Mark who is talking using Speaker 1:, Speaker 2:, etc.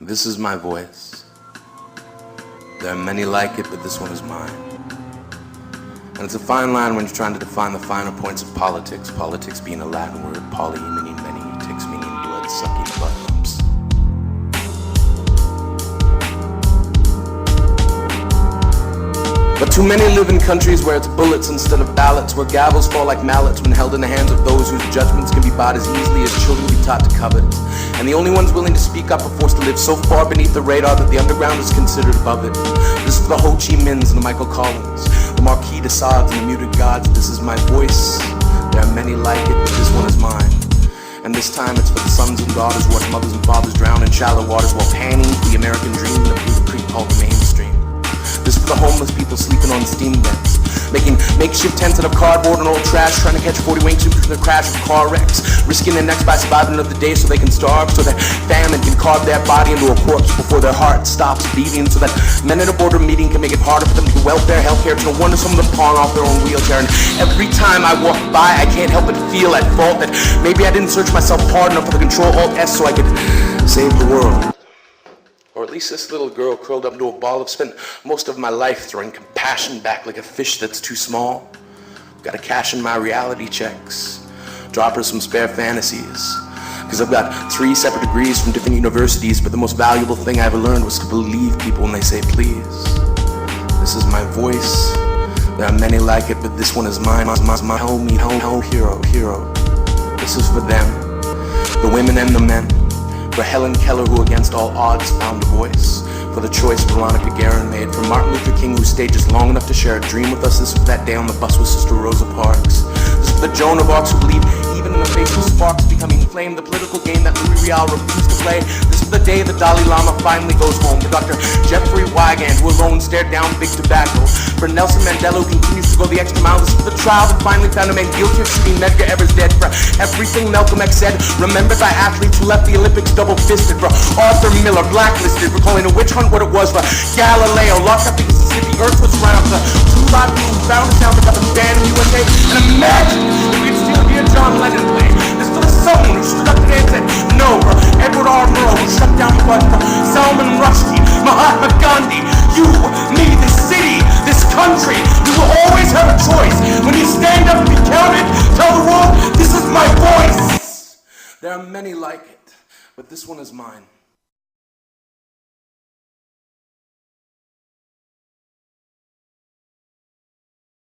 Speaker 1: This is my voice. There are many like it, but this one is mine. And it's a fine line when you're trying to define the finer points of politics. Politics being a Latin word, poly meaning many, ticks meaning blood-sucking butt lumps. But too many live in countries where it's bullets instead of ballots, where gavels fall like mallets when held in the hands of those whose judgments can be bought as easily as children be taught to covet. And the only ones willing to speak up are forced to live so far beneath the radar that the underground is considered above it. This is the Ho Chi Minhs and the Michael Collins, the Marquis de Sades and the muted gods. This is my voice. There are many like it, but this one is mine. And this time it's for the sons and daughters who watch mothers and fathers drown in shallow waters while panning for the American dream in a blue creek called the mainstream. This is for the homeless people sleeping on steam vents, making makeshift tents out of cardboard and old trash, trying to catch 40 wingsuits from the crash of car wrecks, risking their necks by surviving another day so they can starve, so that famine can carve their body into a corpse before their heart stops beating, so that men at a border meeting can make it harder for them to get welfare, healthcare. It's no wonder some of them pawn off their own wheelchair. And every time I walk by, I can't help but feel at fault that maybe I didn't search myself hard enough for the Control-Alt-S so I could save the world. Or at least this little girl curled up into a ball. I've spent most of my life throwing compassion back like a fish that's too small. Gotta cash in my reality checks, drop her some spare fantasies. Cause I've got 3 separate degrees from different universities, but the most valuable thing I ever learned was to believe people when they say please. This is my voice. There are many like it, but this one is mine. My homie, hero. This is for them, the women and the men. For Helen Keller, who against all odds found a voice. For the choice Veronica Guerin made. For Martin Luther King, who stayed just long enough to share a dream with us. This was that day on the bus with Sister Rosa Parks. This is for the Joan of Arcs who believed even in the face of sparks becoming flame, the political game that Louis Riel refused to play. This is the day the Dalai Lama finally goes home. For Dr. Jeffrey Wigand, who alone stared down big tobacco. For Nelson Mandela, who continues to go the extra mile. This is the trial that finally found a man guilty of shooting Medgar Evers dead. For everything Malcolm X said, remembered by athletes who left the Olympics double-fisted. For Arthur Miller, blacklisted for calling a witch hunt what it was. For Galileo, locked up because the earth was round. For two live people who found us down because of banned in the USA. And imagine if we'd still be a John Lennon play. This for the someone who stood up today and said no. For Edward R. Murrow, who shut down the bus. For Salman Rushdie, Mahatma Gandhi, you, me, this city, this country. You will always have a choice. When you stand up and be counted, tell the world, this is my voice. There are many like it, but this one is mine.